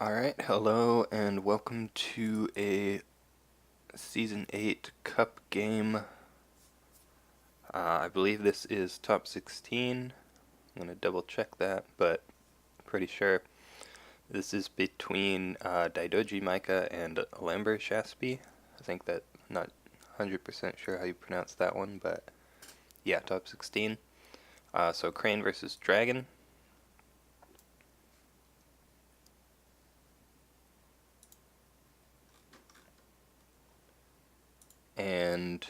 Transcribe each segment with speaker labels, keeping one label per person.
Speaker 1: Alright, hello and welcome to a Season 8 Cup game. I believe this is top 16. I'm going to double check that, but pretty sure. This is between Daidoji Micah and lambershaspy. I think that, I'm not 100% sure how you pronounce that one, but yeah, top 16. So Crane versus Dragon. And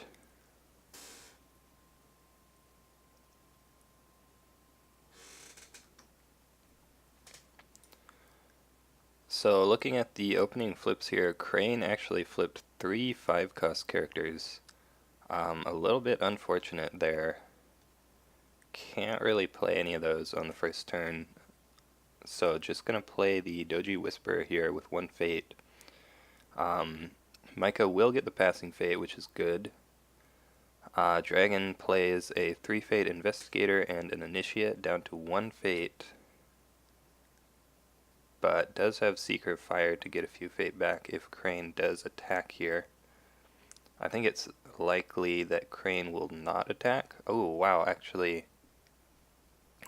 Speaker 1: so looking at the opening flips here, Crane actually flipped 3 5-cost characters. A little bit unfortunate there. Can't really play any of those on the first turn. So just gonna play the Doji Whisperer here with 1 Fate. Micah will get the passing Fate, which is good. Dragon plays a 3 Fate Investigator and an Initiate down to 1 Fate. But does have Seeker of Fire to get a few Fate back if Crane does attack here. I think it's likely that Crane will not attack. Oh wow, actually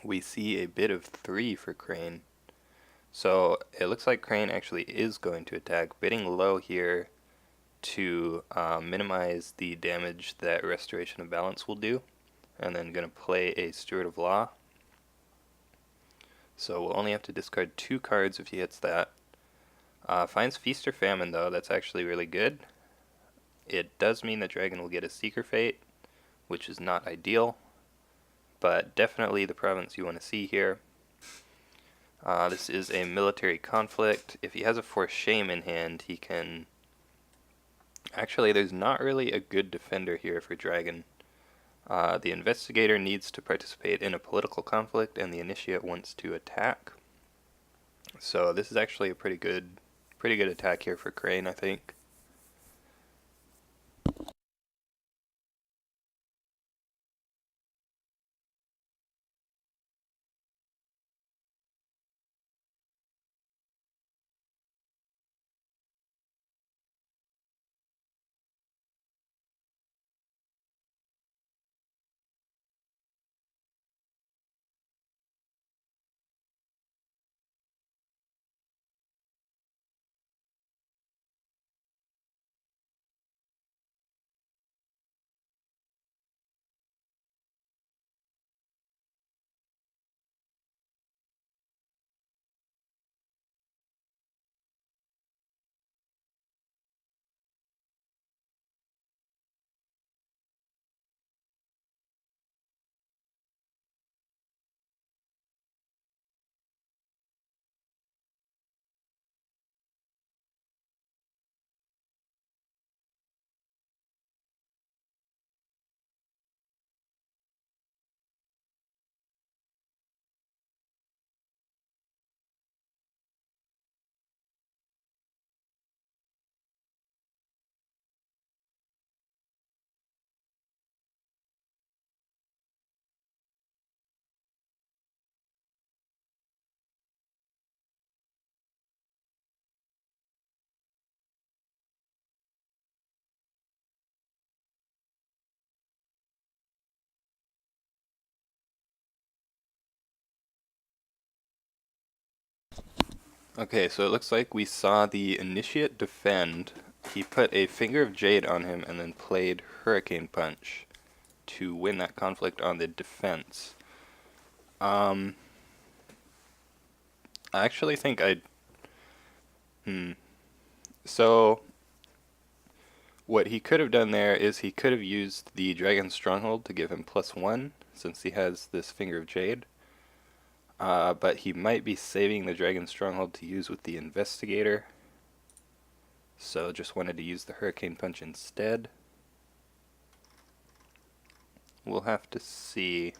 Speaker 1: we see a bid of 3 for Crane. So it looks like Crane actually is going to attack, bidding low here to minimize the damage that Restoration of Balance will do, and then going to play a Steward of Law. So we'll only have to discard 2 cards if he hits that. Finds Feast or Famine though, that's actually really good. It does mean that Dragon will get a Seeker Fate, which is not ideal, but definitely the province you want to see here. This is a military conflict. If he has a Force Shame in hand, he can... Actually, there's not really a good defender here for Dragon. The Investigator needs to participate in a political conflict, and the Initiate wants to attack. So this is actually a pretty good attack here for Crane, I think. Okay, so it looks like we saw the Initiate defend. He put a Finger of Jade on him and then played Hurricane Punch to win that conflict on the defense. I actually think So, what he could have done there is he could have used the Dragon Stronghold to give him +1, since he has this Finger of Jade. But he might be saving the Dragon Stronghold to use with the Investigator. So just wanted to use the Hurricane Punch instead. We'll have to see.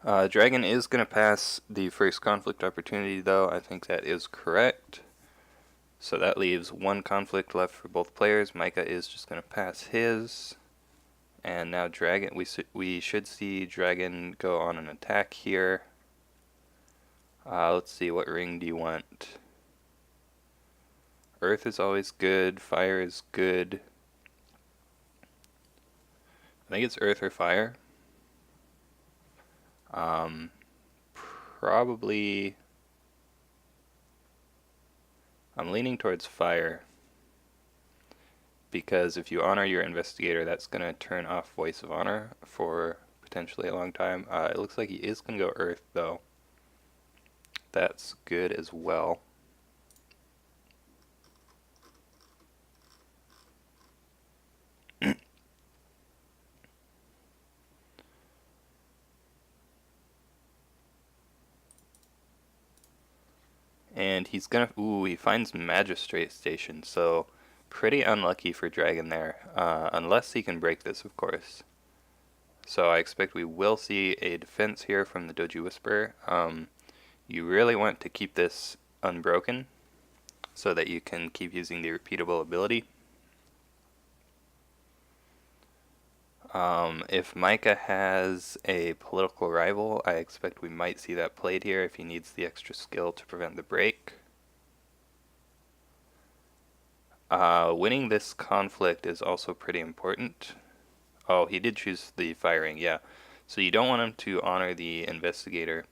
Speaker 1: Dragon is going to pass the first conflict opportunity though. I think that is correct. So that leaves 1 conflict left for both players. Micah is just going to pass his. And now dragon, we should see dragon go on an attack here. Let's see, what ring do you want? Earth is always good, fire is good. I think it's earth or fire. Probably, I'm leaning towards fire, because if you honor your investigator, that's going to turn off Voice of Honor for potentially a long time. It looks like he is going to go earth, though. That's good as well. And he's gonna, ooh, he finds Magistrate Station, so pretty unlucky for Dragon there, unless he can break this, of course. So I expect we will see a defense here from the Doji Whisperer. You really want to keep this unbroken so that you can keep using the repeatable ability. If Micah has a political rival, I expect we might see that played here if he needs the extra skill to prevent the break. Winning this conflict is also pretty important. Oh, he did choose the firing, yeah. So you don't want him to honor the investigator.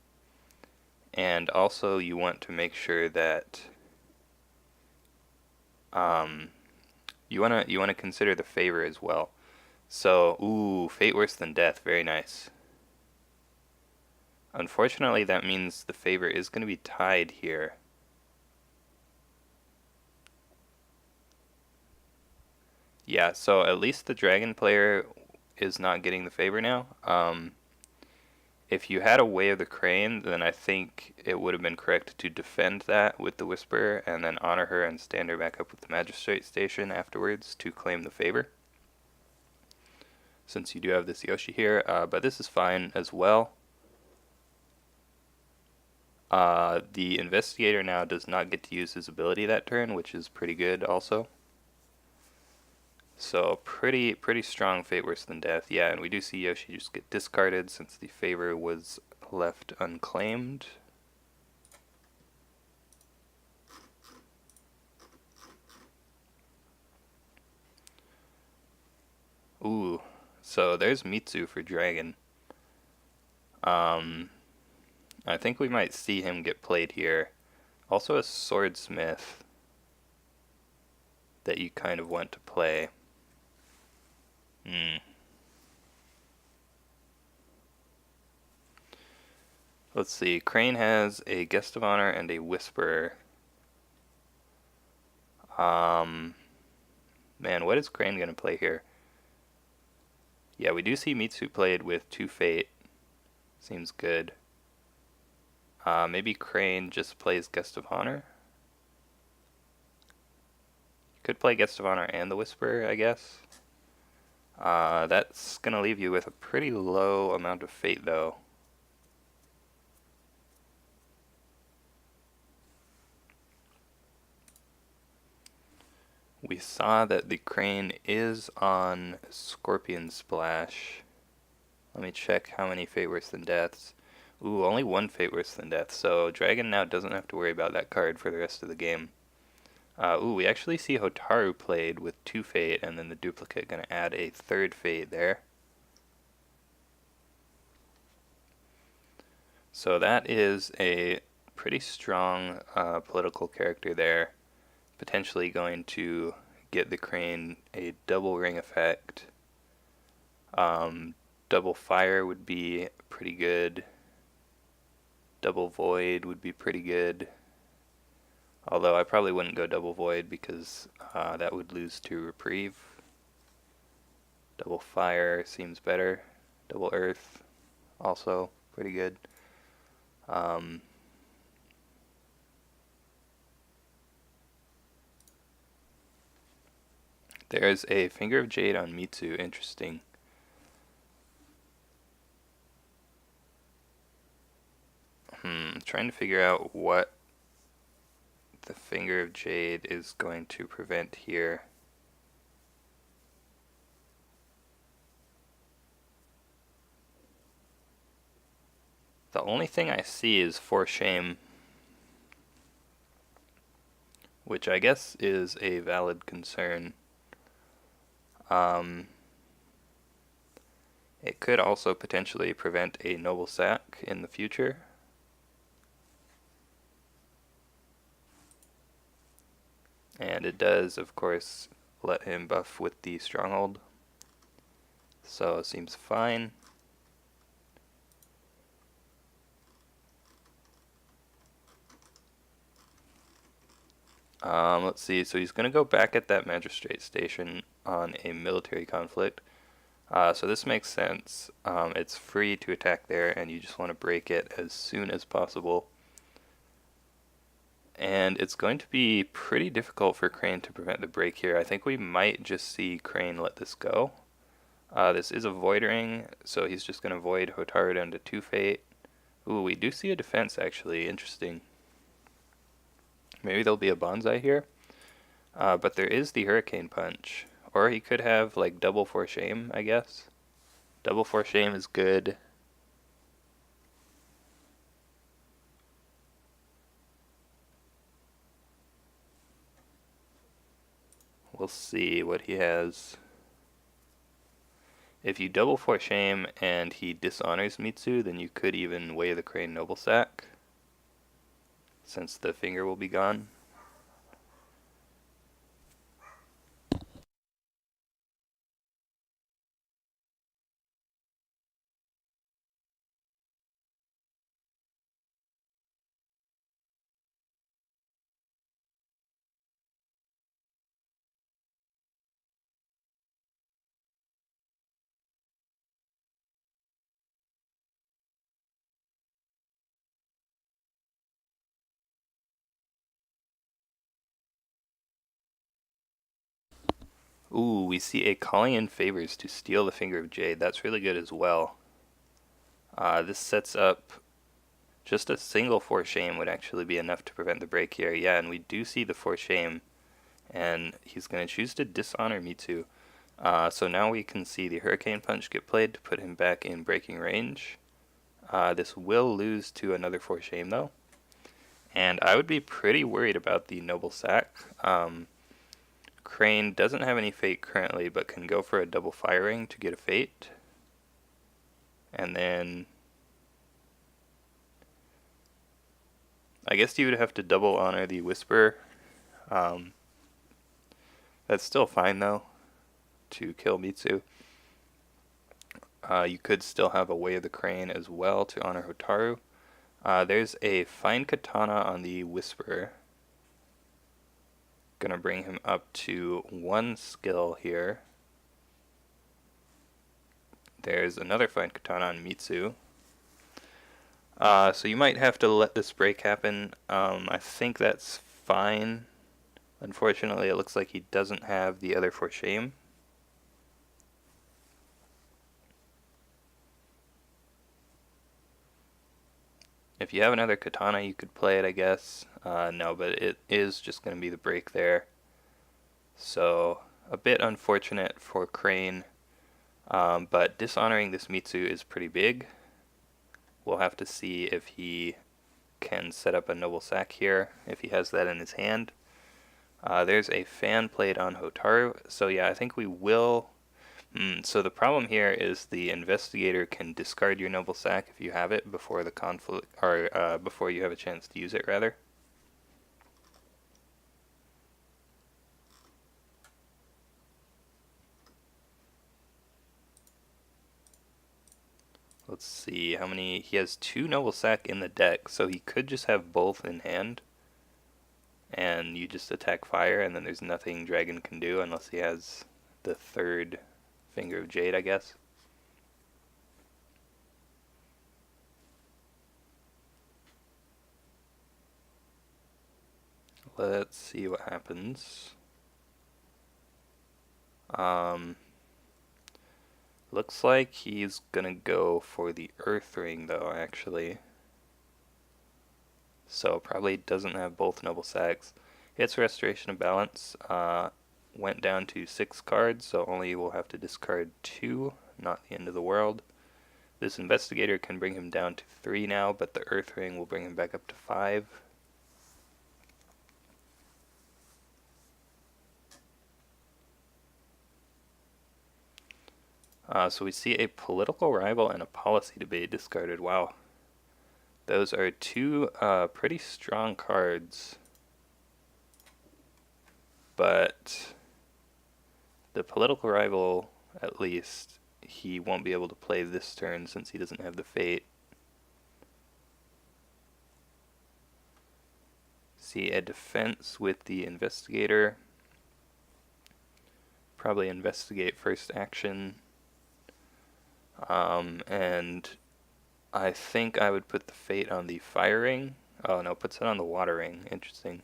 Speaker 1: And also you want to make sure that you wanna consider the favor as well. So, ooh, fate worse than death, very nice. Unfortunately, that means the favor is going to be tied here. Yeah, so at least the dragon player is not getting the favor now. If you had a Way of the Crane, then I think it would have been correct to defend that with the Whisperer and then honor her and stand her back up with the Magistrate Station afterwards to claim the favor, since you do have this Yoshi here, but this is fine as well. The investigator now does not get to use his ability that turn, which is pretty good also. So pretty strong fate worse than death. Yeah, and we do see Yoshi just get discarded since the favor was left unclaimed. Ooh, so there's Mitsu for dragon. I think we might see him get played here. Also a swordsmith that you kind of want to play. Let's see, Crane has a Guest of Honor and a Whisperer. Man, what is Crane going to play here? Yeah, we do see Mitsu played with 2 Fate. Seems good. Maybe Crane just plays Guest of Honor? Could play Guest of Honor and the Whisperer, I guess. That's going to leave you with a pretty low amount of Fate, though. We saw that the Crane is on Scorpion Splash. Let me check how many Fate Worse Than Deaths. Ooh, only 1 Fate Worse Than Death, so Dragon now doesn't have to worry about that card for the rest of the game. Ooh, we actually see Hotaru played with 2 Fate, and then the duplicate gonna add a 3rd Fate there. So that is a pretty strong political character there. Potentially going to get the Crane a double ring effect. Double fire would be pretty good. Double void would be pretty good. Although I probably wouldn't go double void because that would lose to reprieve. Double fire seems better. Double earth also pretty good. There's a Finger of Jade on Mitsu, interesting. Trying to figure out what the Finger of Jade is going to prevent here. The only thing I see is For Shame, which I guess is a valid concern. Um, it could also potentially prevent a noble sack in the future. And it does, of course, let him buff with the stronghold. So it seems fine. Let's see, so he's going to go back at that magistrate station on a military conflict. So this makes sense. It's free to attack there, and you just want to break it as soon as possible. And it's going to be pretty difficult for Crane to prevent the break here. I think we might just see Crane let this go. This is a Void Ring, so he's just going to Void Hotaru down to 2 Fate. Ooh, we do see a defense actually, interesting. Maybe there'll be a Bonsai here. But there is the Hurricane Punch. Or he could have like double For Shame, I guess. Double For Shame is good. We'll see what he has. If you double For Shame and he dishonors Mitsu, then you could even weigh the Crane Noble Sack, since the finger will be gone. Ooh, we see a Calling in Favors to steal the Finger of Jade. That's really good as well. This sets up just a single For Shame would actually be enough to prevent the break here. Yeah, and we do see the For Shame, and he's going to choose to dishonor Mitsu. So now we can see the Hurricane Punch get played to put him back in breaking range. This will lose to another For Shame though. And I would be pretty worried about the Noble Sack. Crane doesn't have any Fate currently, but can go for a double firing to get a Fate. And then I guess you would have to double honor the Whisper. That's still fine though, to kill Mitsu. You could still have a Way of the Crane as well to honor Hotaru. There's a Fine Katana on the Whisper. Gonna bring him up to 1 skill here. There's another Fine Katana on Mitsu. So you might have to let this break happen. I think that's fine. Unfortunately, it looks like he doesn't have the other For Shame. If you have another Katana, you could play it, I guess. No, but it is just going to be the break there. So, a bit unfortunate for Crane. But dishonoring this Mitsu is pretty big. We'll have to see if he can set up a Noble Sack here, if he has that in his hand. There's a Fan Plate on Hotaru. So yeah, I think we will... So the problem here is the Investigator can discard your Noble Sack if you have it before the conflict, or before you have a chance to use it, rather. Let's see how many... He has 2 Noble Sack in the deck, so he could just have both in hand. And you just attack fire, and then there's nothing Dragon can do unless he has the 3rd Finger of Jade, I guess. Let's see what happens. Looks like he's gonna go for the Earth Ring though, actually. So probably doesn't have both Noble Sacks. Hits Restoration of Balance. Went down to 6 cards, so only will have to discard 2, not the end of the world. This investigator can bring him down to 3 now, but the earth ring will bring him back up to 5. So we see a political rival and a policy debate discarded. Wow. Those are two pretty strong cards. But the political rival, at least, he won't be able to play this turn since he doesn't have the fate. See a defense with the investigator. Probably investigate first action. And I think I would put the fate on the fire ring. Oh no, puts it on the water ring. Interesting.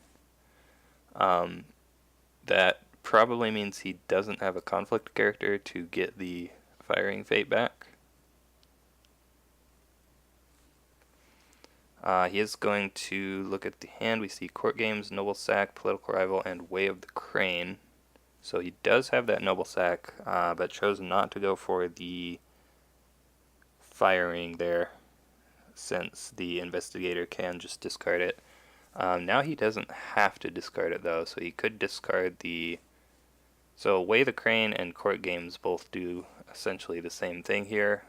Speaker 1: That probably means he doesn't have a conflict character to get the firing fate back. He is going to look at the hand. We see Court Games, Noble Sack, Political Rival, and Way of the Crane. So he does have that Noble Sack, but chose not to go for the firing there, since the investigator can just discard it. Now he doesn't have to discard it though, so he could discard the... So Way the Crane and Court Games both do essentially the same thing here.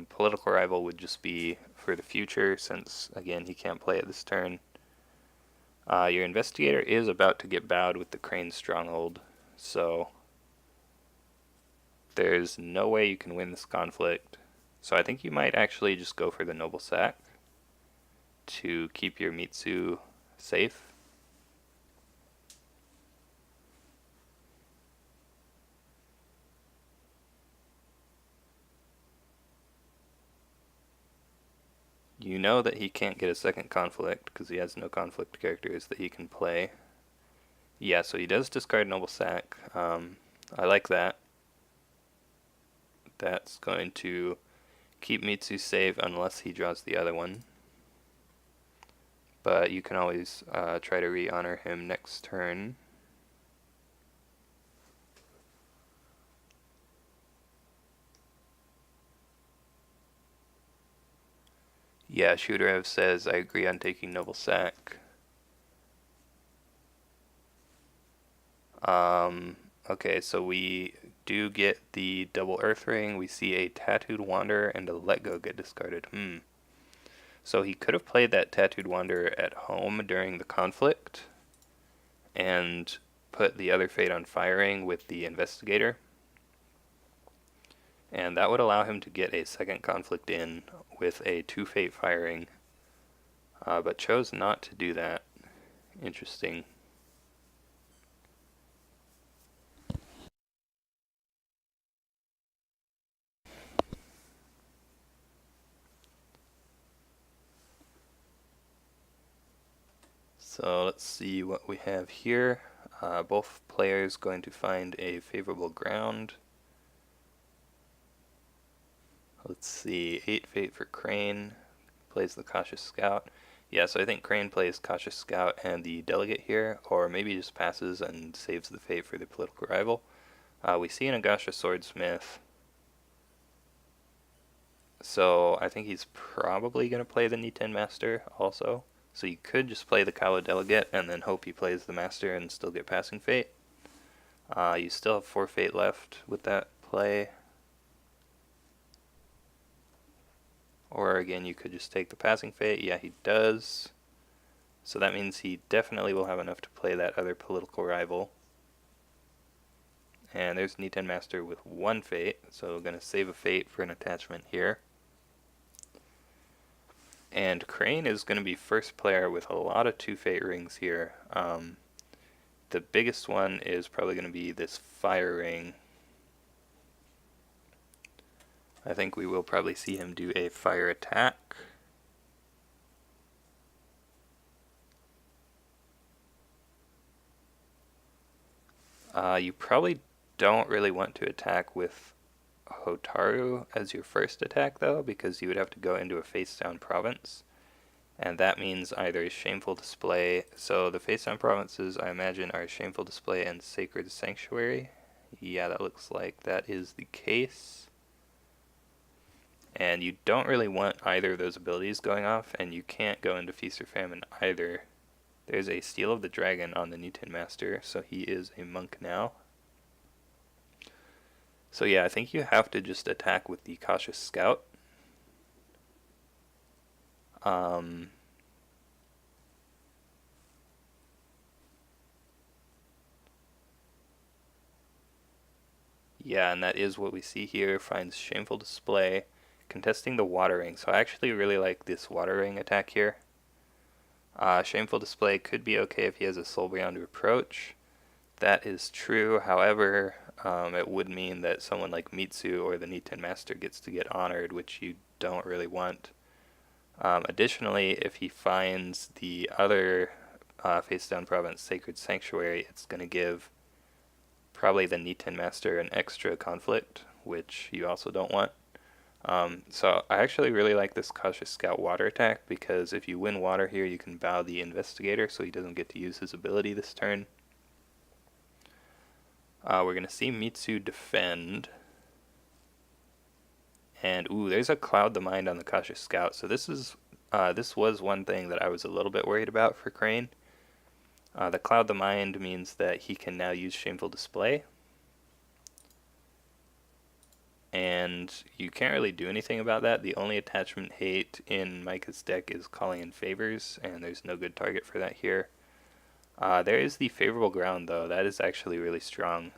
Speaker 1: Political Rival would just be for the future, since again he can't play it this turn. Your investigator is about to get bowed with the Crane Stronghold, so there's no way you can win this conflict. So I think you might actually just go for the Noble Sack to keep your Mitsu safe. You know that he can't get a second conflict because he has no conflict characters that he can play. Yeah, so he does discard Noble Sack. I like that. That's going to keep Mitsu safe unless he draws the other one. But you can always try to re-honor him next turn. Yeah, Shudarev says, I agree on taking Noble Sack. Okay, so we do get the double Earth Ring. We see a Tattooed Wanderer and a Let Go get discarded. So he could have played that Tattooed Wanderer at home during the conflict and put the other fate on firing with the investigator. And that would allow him to get a second conflict in with a 2-fate firing, but chose not to do that. Interesting. So let's see what we have here. Both players going to find a favorable ground. Let's see, 8 fate for Crane, plays the Cautious Scout. Yeah, so I think Crane plays Cautious Scout and the Delegate here, or maybe just passes and saves the fate for the political rival. We see an Agasha Swordsmith, so I think he's probably going to play the Niten Master also. So you could just play the Kawa Delegate and then hope he plays the Master and still get passing fate. You still have 4 fate left with that play. Or again, you could just take the passing fate. Yeah, he does. So that means he definitely will have enough to play that other political rival. And there's Niten Master with 1 fate, so we're going to save a fate for an attachment here. And Crane is going to be first player with a lot of 2 fate rings here. The biggest one is probably going to be this fire ring. I think we will probably see him do a fire attack. You probably don't really want to attack with Hotaru as your first attack though, because you would have to go into a face down province. And that means either Shameful Display. So the face down provinces I imagine are Shameful Display and Sacred Sanctuary. Yeah, that looks like that is the case. And you don't really want either of those abilities going off, and you can't go into Feast or Famine either. There's a Steel of the Dragon on the Niten Master, so he is a monk now. So yeah, I think you have to just attack with the Cautious Scout. Yeah, and that is what we see here. Finds Shameful Display, contesting the Water Ring. So I actually really like this Water Ring attack here. Shameful Display could be okay if he has a Soul Beyond Reproach. That is true. However, it would mean that someone like Mitsu or the Niten Master gets to get honored, which you don't really want. Additionally, if he finds the other face down province, Sacred Sanctuary, it's going to give probably the Niten Master an extra conflict, which you also don't want. So I actually really like this Cautious Scout water attack, because if you win water here, you can bow the Investigator so he doesn't get to use his ability this turn. We're going to see Mitsu defend. And ooh, there's a Cloud the Mind on the Cautious Scout. So this was one thing that I was a little bit worried about for Crane. The Cloud the Mind means that he can now use Shameful Display. And you can't really do anything about that. The only attachment hate in Micah's deck is Calling in Favors, and there's no good target for that here. There is the Favorable Ground, though. That is actually really strong.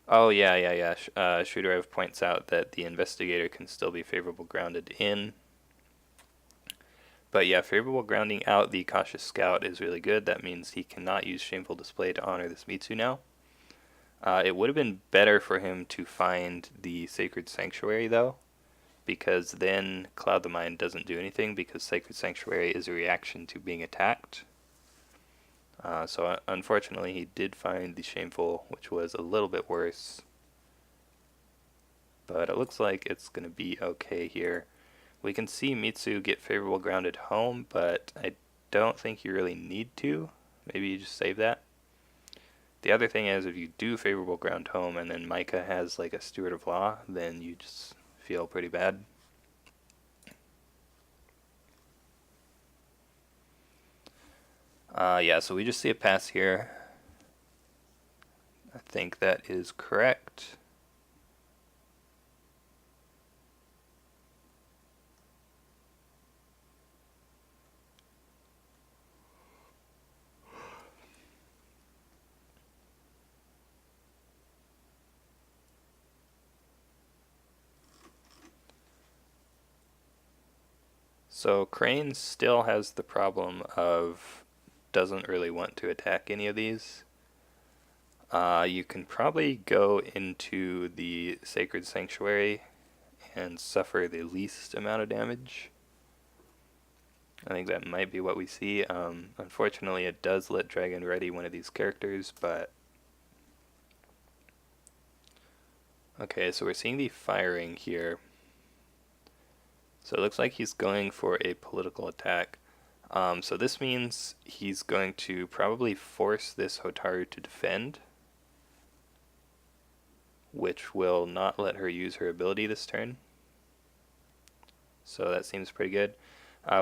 Speaker 1: Oh, yeah. Shudarev points out that the Investigator can still be Favorable Grounded in. But yeah, Favorable Grounding out the Cautious Scout is really good. That means he cannot use Shameful Display to honor this Mitsu now. It would have been better for him to find the Sacred Sanctuary, though, because then Cloud the Mind doesn't do anything, because Sacred Sanctuary is a reaction to being attacked. So unfortunately, he did find the Shameful, which was a little bit worse. But it looks like it's going to be okay here. We can see Mitsu get Favorable Grounded home, but I don't think you really need to. Maybe you just save that. The other thing is, if you do Favorable Ground home and then Micah has like a Steward of Law, then you just feel pretty bad. Yeah, so we just see a pass here. I think that is correct. So Crane still has the problem of doesn't really want to attack any of these. You can probably go into the Sacred Sanctuary and suffer the least amount of damage. I think that might be what we see. Unfortunately, it does let Dragon ready one of these characters, but... Okay, so we're seeing the firing here. So it looks like he's going for a political attack. So this means he's going to probably force this Hotaru to defend, which will not let her use her ability this turn. So that seems pretty good.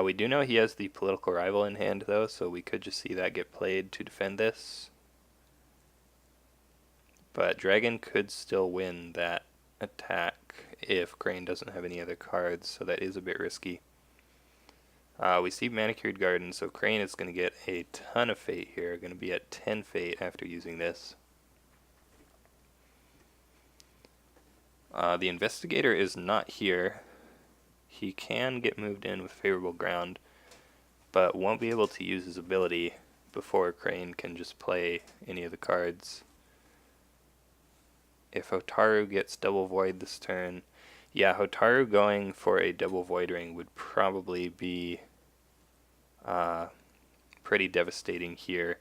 Speaker 1: We do know he has the political rival in hand, though, so we could just see that get played to defend this. But Dragon could still win that attack if Crane doesn't have any other cards, so that is a bit risky. We see Manicured Garden, so Crane is going to get a ton of fate here, going to be at 10 fate after using this. The Investigator is not here. He can get moved in with Favorable Ground, but won't be able to use his ability before Crane can just play any of the cards. If Hotaru gets Double Void this turn, yeah, Hotaru going for a Double Void Ring would probably be pretty devastating here.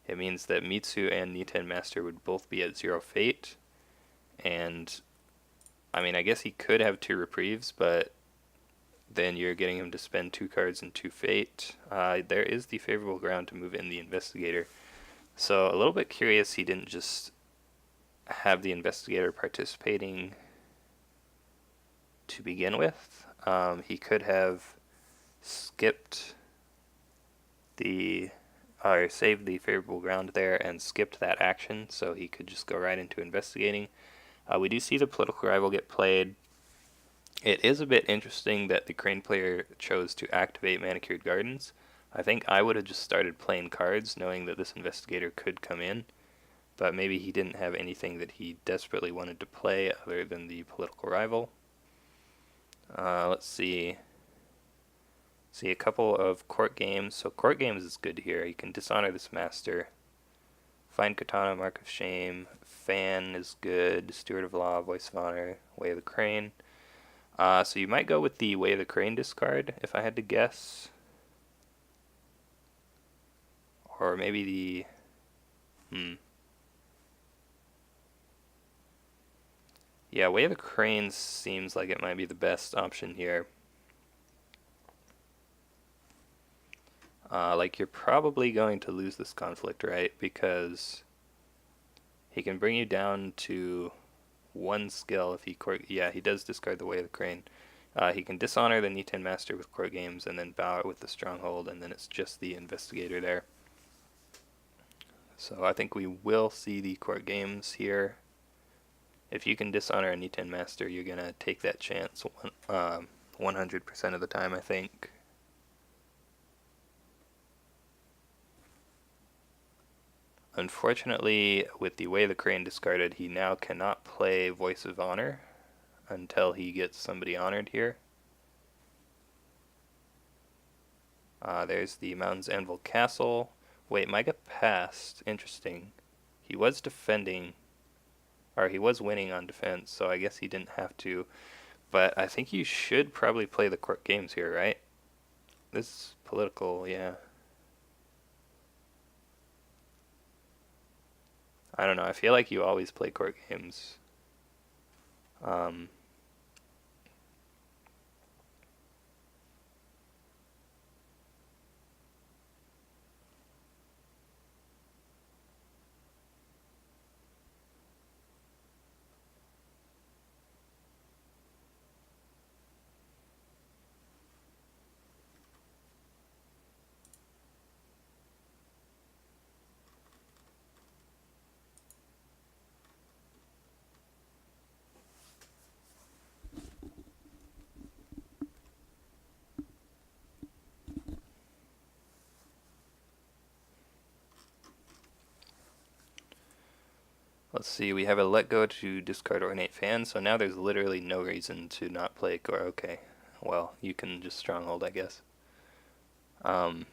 Speaker 1: It means that Mitsu and Niten Master would both be at 0 fate, and I mean, I guess he could have 2 reprieves, but then you're getting him to spend 2 cards and 2 fate. There is the Favorable Ground to move in the Investigator, so a little bit curious he didn't just have the investigator participating to begin with. He could have skipped the or saved the favorable ground there and skipped that action, so he could just go right into investigating. We do see the political rival get played. It is a bit interesting that the Crane player chose to activate Manicured Gardens. I think I would have just started playing cards knowing that this investigator could come in, but maybe he didn't have anything that he desperately wanted to play other than the political rival. Let's see. See a couple of court games. So court games is good here. You can dishonor this master. Find Katana, Mark of Shame. Fan is good. Steward of Law, Voice of Honor, Way of the Crane. So you might go with the Way of the Crane discard, if I had to guess. Or maybe the... Yeah, Way of the Crane seems like it might be the best option here. Like, you're probably going to lose this conflict, right? Because he can bring you down to one skill if he yeah, he does discard the Way of the Crane. He can dishonor the Niten Master with court games and then bow it with the Stronghold, and then it's just the investigator there. So I think we will see the court games here. If you can dishonor a Niten Master, you're going to take that chance 100% of the time, I think. Unfortunately, with the Way of the Crane discarded, he now cannot play Voice of Honor until he gets somebody honored here. There's the Mountains Anvil Castle. Wait, Micah passed. Interesting. He was defending, or he was winning on defense, so I guess he didn't have to. But I think you should probably play the court games here, right? This is political, yeah. I don't know, I feel like you always play court games. Let's see, we have a let go to discard Ornate Fan, so now there's literally no reason to not play Core. Okay, well, you can just Stronghold, I guess. I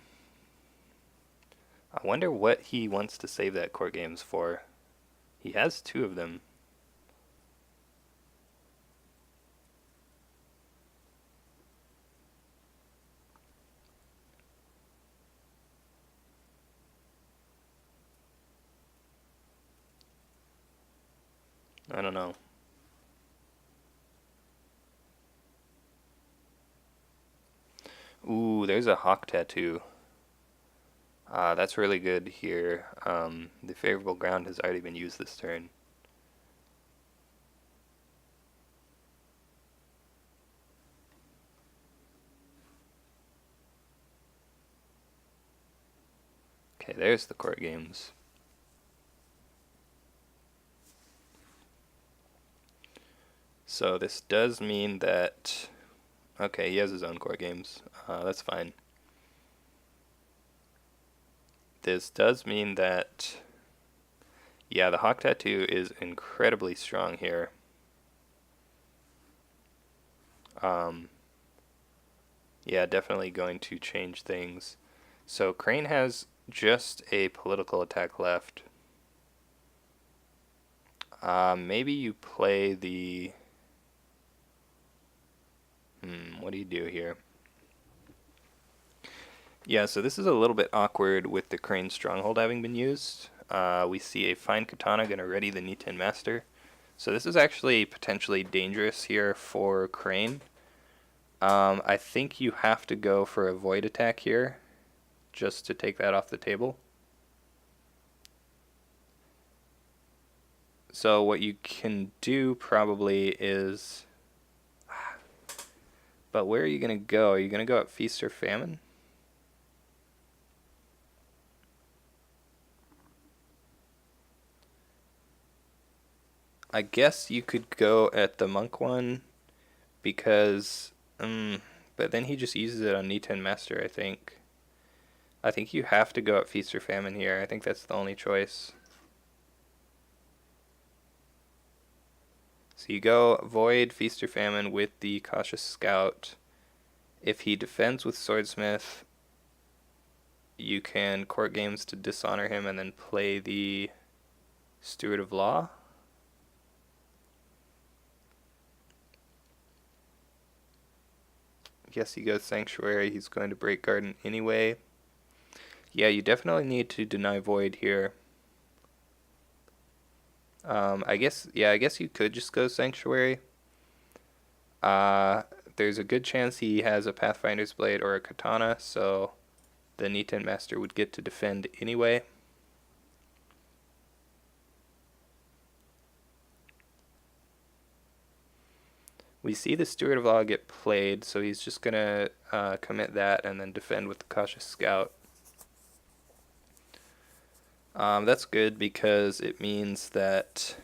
Speaker 1: wonder what he wants to save that court games for. He has two of them. I don't know. Ooh, there's a hawk tattoo. That's really good here. The favorable ground has already been used this turn. Okay, there's the court games. So this does mean that... Okay, he has his own court games. That's fine. This does mean that... Yeah, the hawk tattoo is incredibly strong here. Yeah, definitely going to change things. So Crane has just a political attack left. Maybe you play the... what do you do here? Yeah, so this is a little bit awkward with the Crane Stronghold having been used. We see a Fine Katana going to ready the Niten Master. So this is actually potentially dangerous here for Crane. I think you have to go for a Void attack here, just to take that off the table. So what you can do probably is... But where are you going to go? Are you going to go at Feast or Famine? I guess you could go at the monk one because... but then he just uses it on Niten Master, I think. I think you have to go at Feast or Famine here. I think that's the only choice. So you go Void, Feast or Famine with the Cautious Scout. If he defends with Swordsmith, you can court games to dishonor him and then play the Steward of Law. Guess he goes Sanctuary. He's going to break Garden anyway. Yeah, you definitely need to deny Void here. I guess you could just go Sanctuary. There's a good chance he has a Pathfinder's Blade or a Katana, so the Niten Master would get to defend anyway. We see the Steward of Law get played, so he's just going to commit that and then defend with the Cautious Scout. That's good because it means that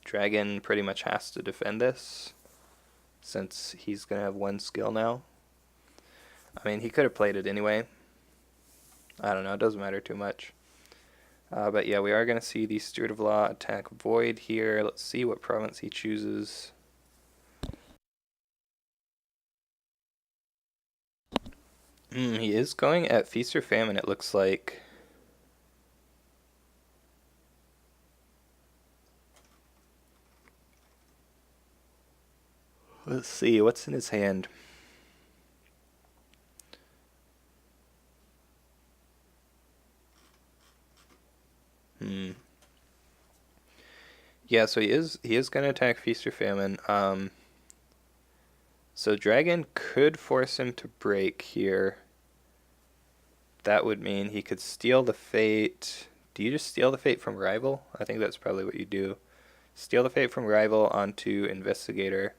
Speaker 1: Dragon pretty much has to defend this since he's going to have one skill now. I mean, he could have played it anyway. I don't know, it doesn't matter too much. But yeah, we are going to see the Steward of Law attack Void here. Let's see what province he chooses. He is going at Feast or Famine, it looks like. Let's see, what's in his hand? Yeah, so he is going to attack Feast or Famine. So Dragon could force him to break here. That would mean he could steal the Fate. Do you just steal the Fate from Rival? I think that's probably what you do. Steal the Fate from Rival onto Investigator.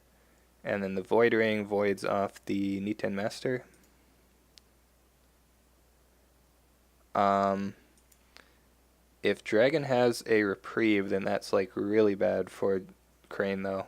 Speaker 1: And then the Void Ring voids off the Niten Master. If Dragon has a Reprieve, then that's like really bad for Crane though.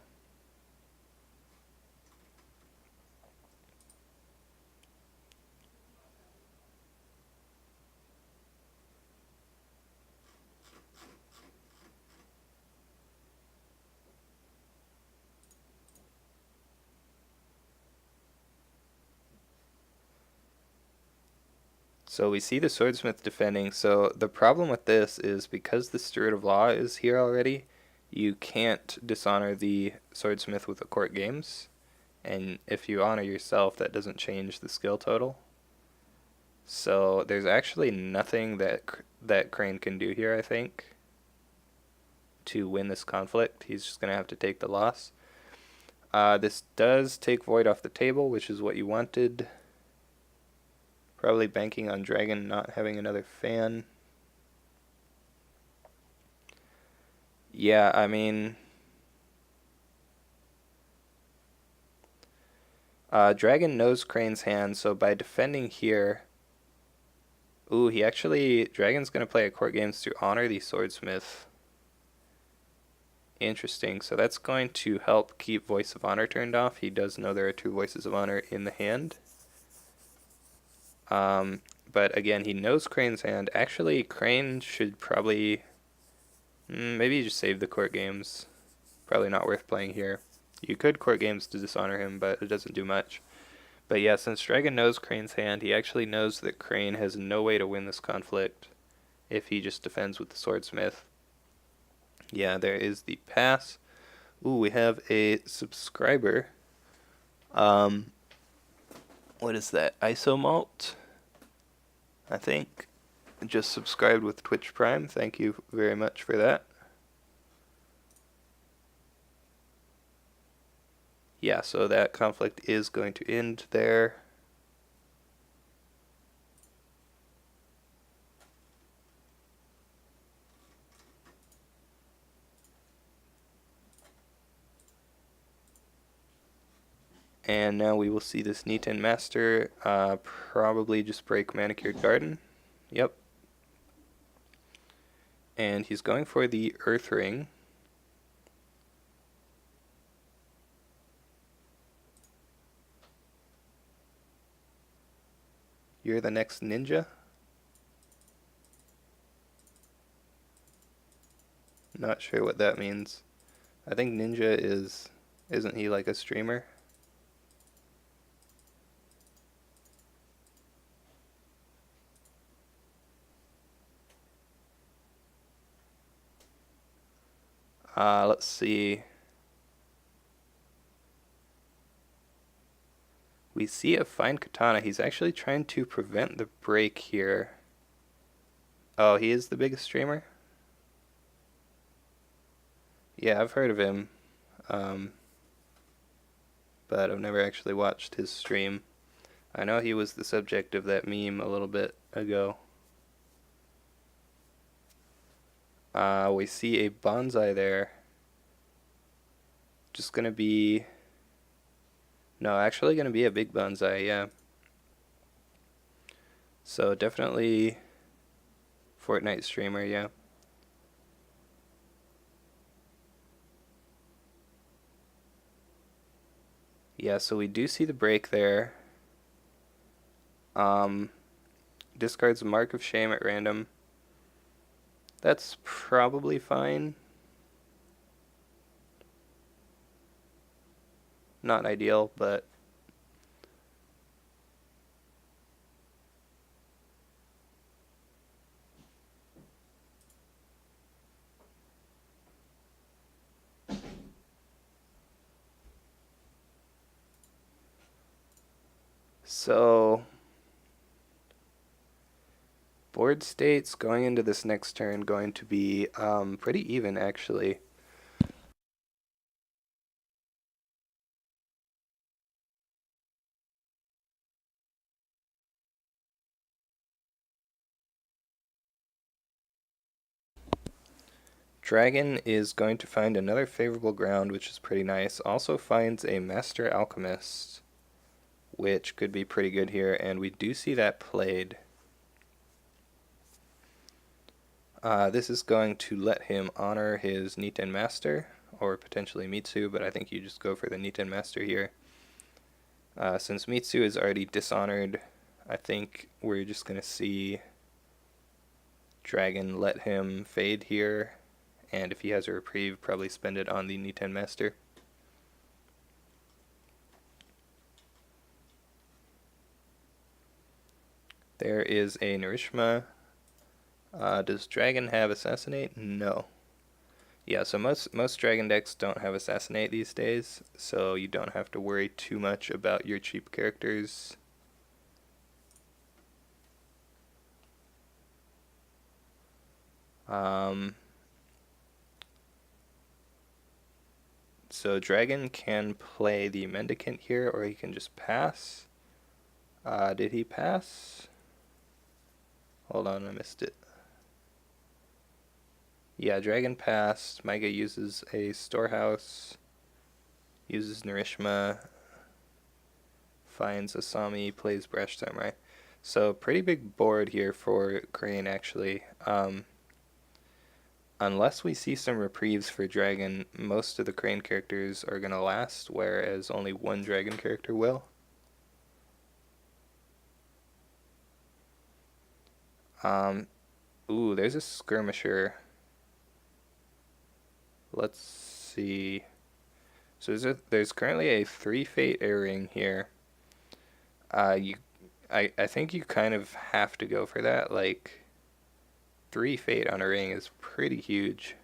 Speaker 1: So we see the Swordsmith defending. So the problem with this is because the Steward of Law is here already, you can't dishonor the Swordsmith with the court games. And if you honor yourself, that doesn't change the skill total. So there's actually nothing that Crane can do here, I think, to win this conflict. He's just going to have to take the loss. This does take Void off the table, which is what you wanted. Probably banking on Dragon not having another fan. Yeah, I mean... Dragon knows Crane's hand, so by defending here... Ooh, Dragon's going to play a court games to honor the Swordsmith. Interesting, so that's going to help keep Voice of Honor turned off. He does know there are 2 Voices of Honor in the hand. But again, he knows Crane's hand. Actually, Crane should probably... maybe just save the court games. Probably not worth playing here. You could court games to dishonor him, but it doesn't do much. But yeah, since Dragon knows Crane's hand, he actually knows that Crane has no way to win this conflict if he just defends with the Swordsmith. Yeah, there is the pass. Ooh, we have a subscriber. What is that? Isomalt? I think. Just subscribed with Twitch Prime. Thank you very much for that. Yeah, so that conflict is going to end there. And now we will see this Niten Master probably just break Manicured Garden. Yep. And he's going for the Earth Ring. You're the next ninja? Not sure what that means. I think ninja isn't he like a streamer? Let's see. We see a fine katana. He's actually trying to prevent the break here. Oh, he is the biggest streamer? Yeah, I've heard of him. But I've never actually watched his stream. I know he was the subject of that meme a little bit ago. We see a bonsai there. Just gonna be... No, actually gonna be a big bonsai, yeah. So definitely Fortnite streamer, yeah. Yeah, so we do see the break there. Discards a Mark of Shame at random. That's probably fine. Not ideal, but... So... Board states going into this next turn going to be pretty even, actually. Dragon is going to find another favorable ground, which is pretty nice. Also finds a Master Alchemist, which could be pretty good here, and we do see that played. This is going to let him honor his Niten Master, or potentially Mitsu, but I think you just go for the Niten Master here. Since Mitsu is already dishonored, I think we're just going to see Dragon let him fade here, and if he has a reprieve, probably spend it on the Niten Master. There is a Narishma. Does Dragon have Assassinate? No. Yeah, so most Dragon decks don't have Assassinate these days, so you don't have to worry too much about your cheap characters. So Dragon can play the Mendicant here, or he can just pass. Did he pass? Hold on, I missed it. Yeah, Dragon passed. Micah uses a Storehouse, uses Narishma, finds Asami, plays Brash Samurai. So pretty big board here for Crane, actually. Unless we see some reprieves for Dragon, most of the Crane characters are going to last, whereas only one Dragon character will. Ooh, there's a Skirmisher. Let's see. So there's currently a 3 Fate Air Ring here. I think you kind of have to go for that. Like, 3 Fate on a ring is pretty huge.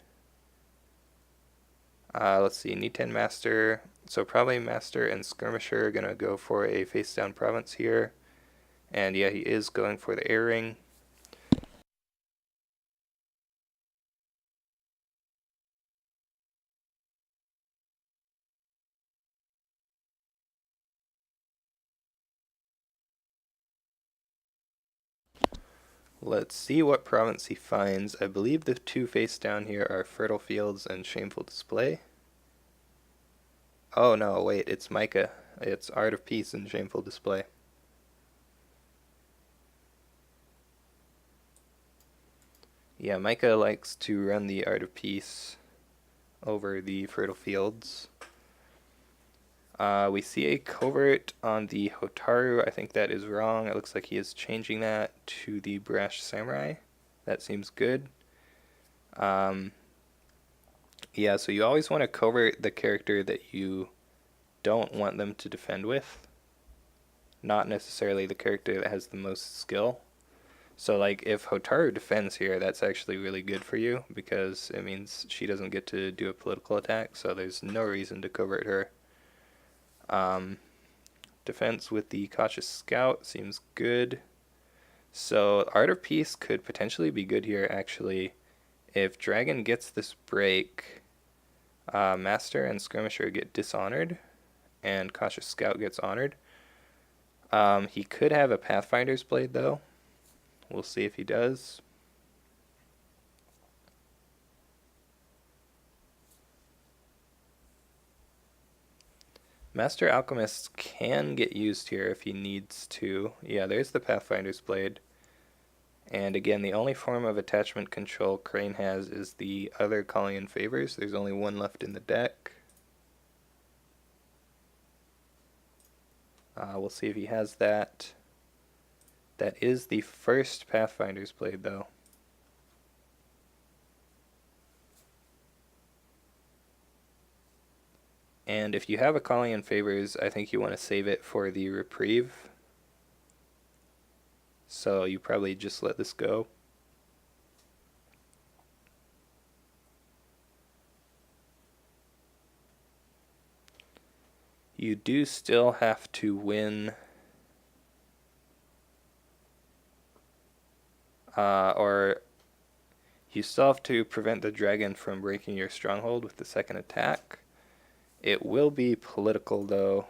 Speaker 1: Let's see, Niten Master. So probably Master and Skirmisher are gonna go for a face down province here. And yeah, he is going for the Air Ring. Let's see what province he finds. I believe the 2 face down here are Fertile Fields and Shameful Display. Oh no, wait, it's Micah. It's Art of Peace and Shameful Display. Yeah, Micah likes to run the Art of Peace over the Fertile Fields. We see a covert on the Hotaru. I think that is wrong. It looks like he is changing that to the Brash Samurai. That seems good. Yeah, so you always want to covert the character that you don't want them to defend with. Not necessarily the character that has the most skill. So like if Hotaru defends here, that's actually really good for you because it means she doesn't get to do a political attack, so there's no reason to covert her. Defense with the Cautious Scout seems good. So Art of Peace could potentially be good here actually. If Dragon gets this break, Master and Skirmisher get dishonored and Cautious Scout gets honored. He could have a Pathfinder's Blade though. We'll see if he does. Master Alchemist can get used here if he needs to. Yeah, there's the Pathfinder's Blade. And again, the only form of attachment control Crane has is the other Calling in Favors. There's only one left in the deck. We'll see if he has that. That is the first Pathfinder's Blade, though. And if you have a Calling in Favors, I think you want to save it for the Reprieve. So you probably just let this go. You do still have to win, or you still have to prevent the dragon from breaking your stronghold with the second attack. It will be political though.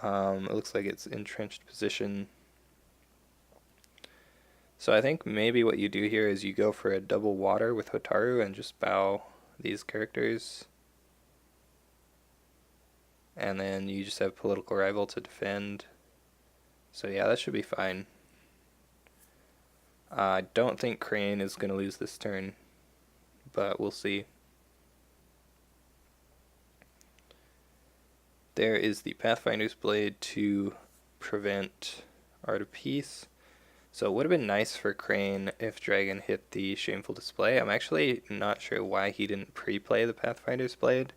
Speaker 1: It looks like it's entrenched position. So I think maybe what you do here is you go for a double water with Hotaru and just bow these characters. And then you just have political rival to defend. So yeah, that should be fine. I don't think Crane is going to lose this turn, but we'll see. There is the Pathfinder's Blade to prevent Art of Peace. So it would have been nice for Crane if Dragon hit the Shameful Display. I'm actually not sure why he didn't pre-play the Pathfinder's Blade.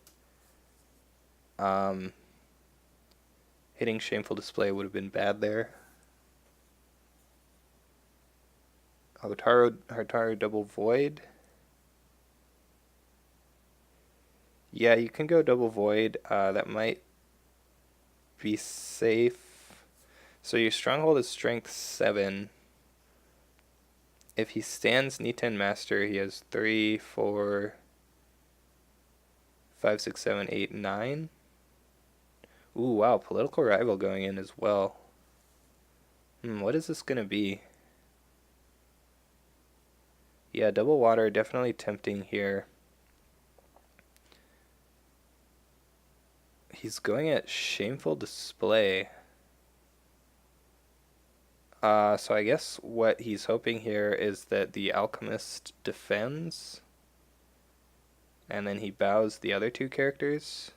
Speaker 1: Hitting Shameful Display would have been bad there. Hotaru double Void. Yeah, you can go double Void. That might be safe. So your stronghold is strength 7. If he stands Niten Master, he has 3, 4, 5, 6, 7, 8, 9. Ooh, wow, political rival going in as well. What is this gonna be? Yeah, double water, definitely tempting here. He's going at Shameful Display. So I guess what he's hoping here is that the Alchemist defends, and then he bows the other two characters.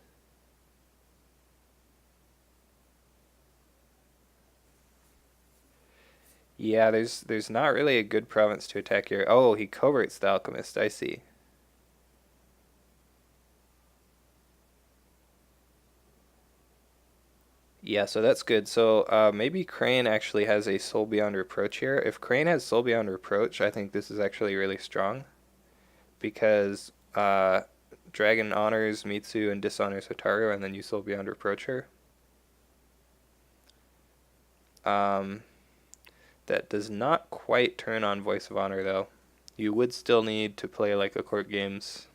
Speaker 1: Yeah, there's not really a good province to attack here. Oh, he coverts the Alchemist, I see. Yeah, so that's good. So maybe Crane actually has a Soul Beyond Reproach here. If Crane has Soul Beyond Reproach, I think this is actually really strong. Because Dragon honors Mitsu and dishonors Hotaru, and then you Soul Beyond Reproach her. That does not quite turn on Voice of Honor, though. You would still need to play like a court games.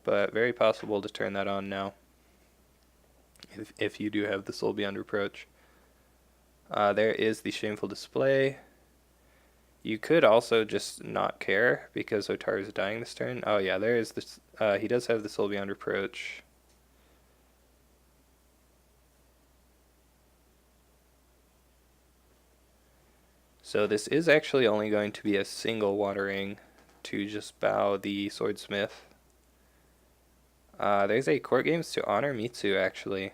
Speaker 1: But very possible to turn that on now. If you do have the Soul Beyond Reproach. There is the Shameful Display. You could also just not care because Hotaru is dying this turn. Oh yeah, there is this. He does have the Soul Beyond Reproach. So this is actually only going to be a single watering to just bow the swordsmith. There's a court games to honor Mitsu, actually.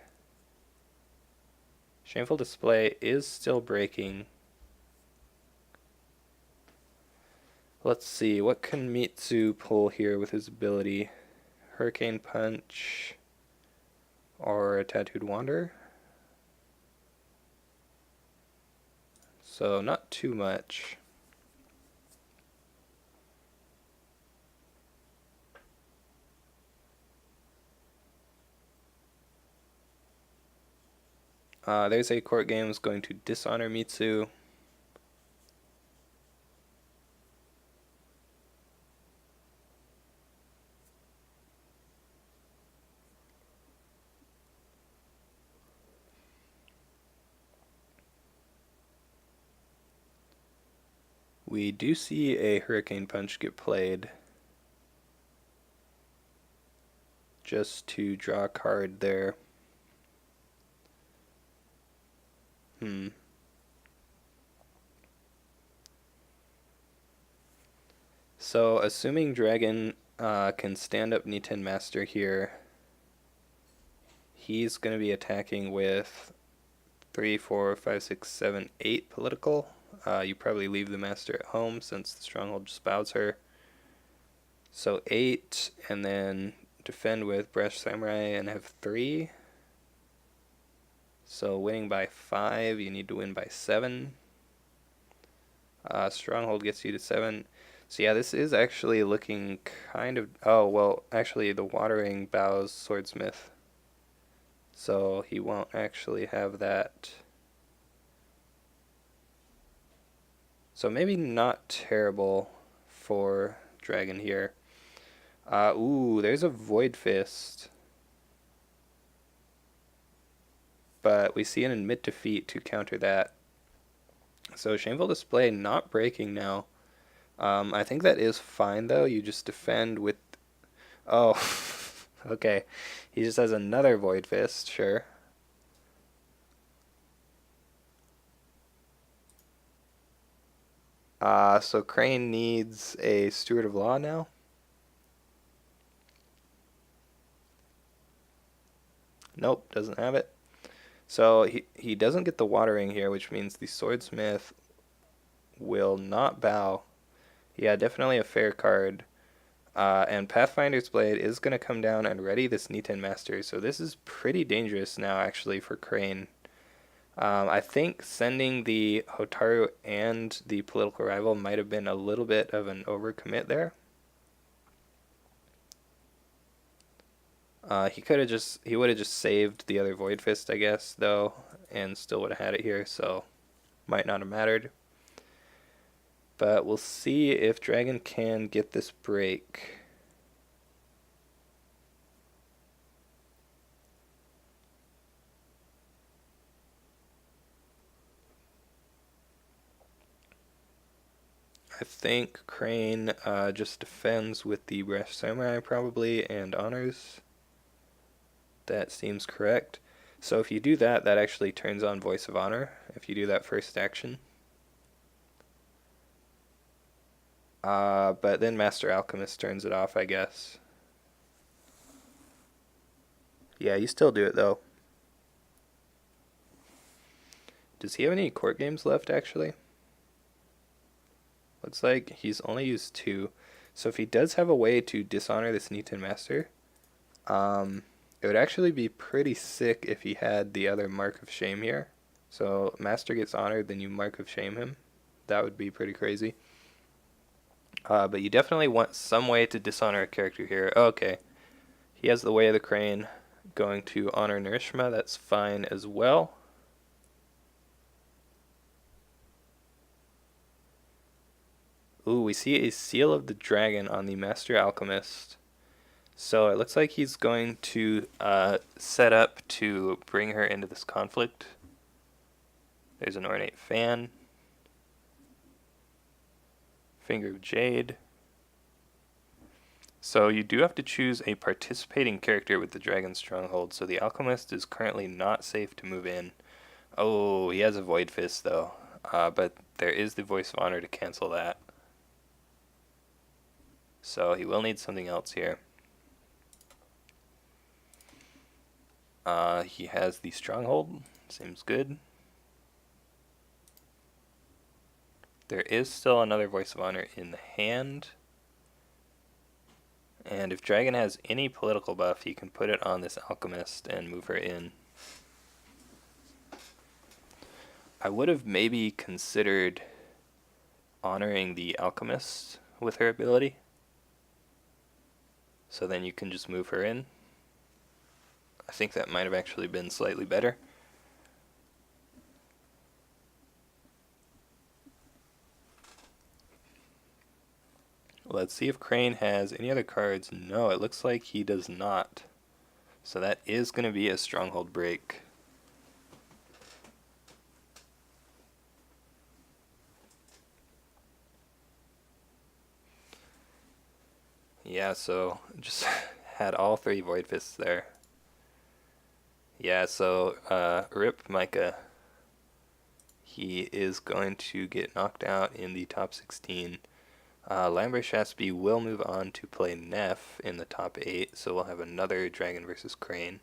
Speaker 1: Shameful Display is still breaking. Let's see, what can Mitsu pull here with his ability? Hurricane Punch or a Tattooed Wanderer? So not too much. There's a court games going to dishonor Mitsu. We do see a Hurricane Punch get played just to draw a card there. So, assuming Dragon can stand up Niten Master here, he's going to be attacking with 3, 4, 5, 6, 7, 8 political. You probably leave the Master at home since the Stronghold just bows her. So 8, and then defend with Brash Samurai and have 3. So winning by 5, you need to win by 7. Stronghold gets you to 7. So yeah, this is actually looking kind of... Oh, well, actually the watering bows Swordsmith. So he won't actually have that. So maybe not terrible for Dragon here. Ooh, there's a Void Fist. But we see an admit defeat to counter that. So Shameful Display not breaking now. I think that is fine, though. You just defend with... Oh, okay. He just has another Void Fist, sure. So Crane needs a Steward of Law now. Nope, doesn't have it. So he doesn't get the watering here, which means the Swordsmith will not bow. Yeah, definitely a fair card. And Pathfinder's Blade is going to come down and ready this Niten Master. So this is pretty dangerous now, actually, for Crane. I think sending the Hotaru and the Political Rival might have been a little bit of an overcommit there. He would have just saved the other Void Fist, I guess, though, and still would have had it here, so might not have mattered. But we'll see if Dragon can get this break. I think Crane just defends with the Brash Samurai probably and honors. That seems correct. So if you do that, that actually turns on Voice of Honor, if you do that first action. But then Master Alchemist turns it off, I guess. Yeah, you still do it, though. Does he have any court games left, actually? Looks like he's only used 2. So if he does have a way to dishonor this Niten Master, it would actually be pretty sick if he had the other Mark of Shame here. So Master gets honored, then you Mark of Shame him. That would be pretty crazy. But you definitely want some way to dishonor a character here. Okay. He has the Way of the Crane going to honor Narishma. That's fine as well. Ooh, we see a Seal of the Dragon on the Master Alchemist. So it looks like he's going to set up to bring her into this conflict. There's an Ornate Fan. Finger of Jade. So you do have to choose a participating character with the Dragon Stronghold. So the Alchemist is currently not safe to move in. Oh, he has a Void Fist though. but there is the Voice of Honor to cancel that. So he will need something else here. He has the Stronghold. Seems good. There is still another Voice of Honor in the hand. And if Dragon has any political buff, he can put it on this Alchemist and move her in. I would have maybe considered honoring the Alchemist with her ability. So then you can just move her in. I think that might have actually been slightly better. Let's see if Crane has any other cards. No, it looks like he does not. So that is going to be a Stronghold break. Yeah, so just had all three Void Fists there. Yeah, so rip Micah. He is going to get knocked out in the top 16. Lambershaspy will move on to play Neff in the top 8, so we'll have another Dragon versus Crane.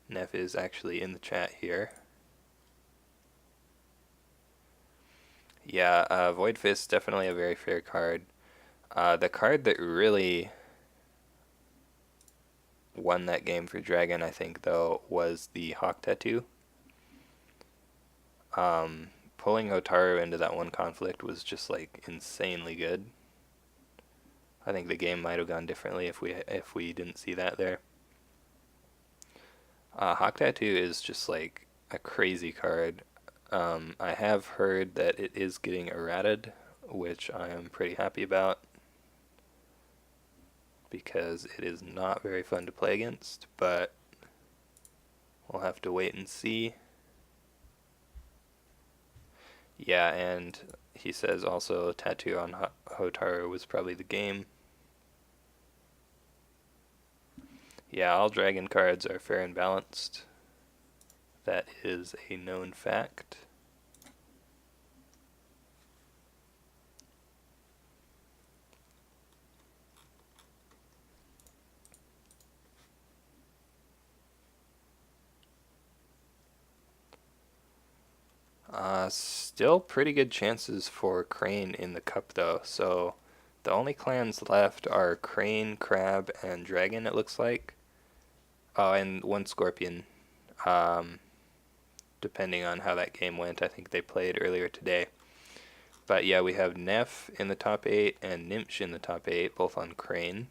Speaker 1: Neff is actually in the chat here. Yeah, Void Fist, definitely a very fair card. The card that really won that game for Dragon, I think, though, was the Hawk Tattoo. Pulling Hotaru into that one conflict was just, like, insanely good. I think the game might have gone differently if we didn't see that there. Hawk Tattoo is just, like, a crazy card. I have heard that it is getting errated, which I am pretty happy about, because it is not very fun to play against, but we'll have to wait and see. Yeah, and he says also Tattoo on Hotaru was probably the game. Yeah, all Dragon cards are fair and balanced. That is a known fact. Still pretty good chances for Crane in the cup, though. So the only clans left are Crane, Crab, and Dragon, it looks like. Oh, and one Scorpion. Depending on how that game went, I think they played earlier today. But yeah, we have Neff in the top 8 and Nimsh in the top 8, both on Crane.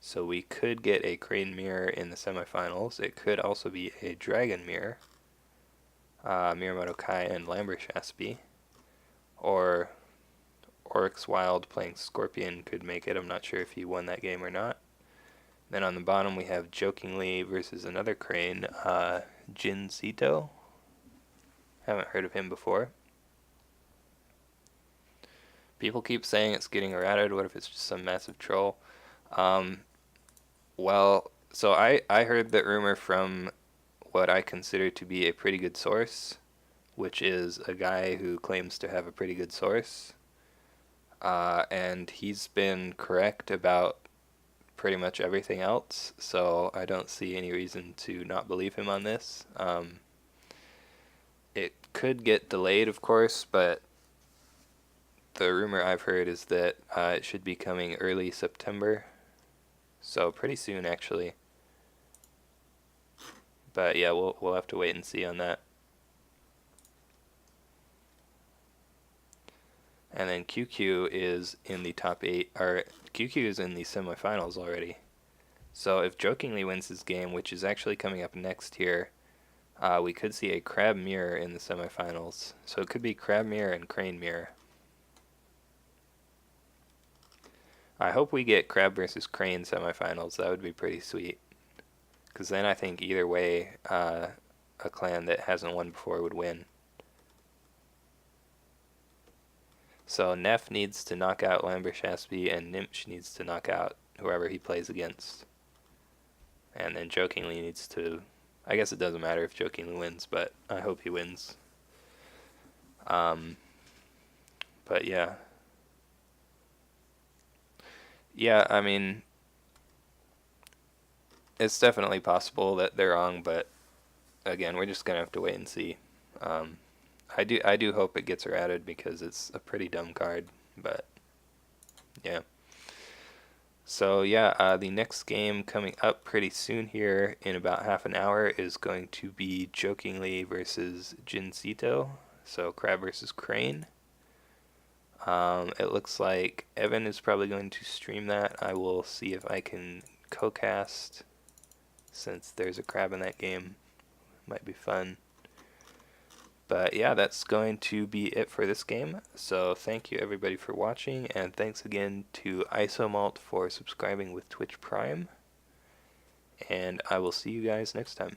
Speaker 1: So we could get a Crane mirror in the semifinals. It could also be a Dragon mirror. Miyamoto Kai and Lambershaspy. Or Oryx Wild playing Scorpion could make it. I'm not sure if he won that game or not. Then on the bottom we have Jokingly versus another Crane, Jin Sito. Haven't heard of him before. People keep saying it's getting errated. What if it's just some massive troll? Well, so I heard that rumor from what I consider to be a pretty good source, which is a guy who claims to have a pretty good source. And he's been correct about pretty much everything else, so I don't see any reason to not believe him on this. It could get delayed, of course, but the rumor I've heard is that it should be coming early September, so pretty soon, actually. But yeah, we'll have to wait and see on that. And then QQ is in the top 8, or QQ is in the semifinals already. So if Jokingly wins his game, which is actually coming up next here, we could see a Crab Mirror in the semifinals. So it could be Crab Mirror and Crane Mirror. I hope we get Crab versus Crane semifinals. That would be pretty sweet. Because then I think either way, a clan that hasn't won before would win. So Neff needs to knock out Lambershaspy, and Nimsh needs to knock out whoever he plays against. And then Jokingly needs to... I guess it doesn't matter if Jokingly wins, but I hope he wins. Um, but yeah. Yeah, I mean, it's definitely possible that they're wrong, but again, we're just gonna have to wait and see. Um, I do hope it gets errated because it's a pretty dumb card, but yeah. So yeah, the next game coming up pretty soon here in about half an hour is going to be Jokingly versus Jincito. So Crab versus Crane. It looks like Evan is probably going to stream that. I will see if I can co-cast since there's a crab in that game. Might be fun. But yeah, that's going to be it for this game. So thank you everybody for watching, and thanks again to Isomalt for subscribing with Twitch Prime. And I will see you guys next time.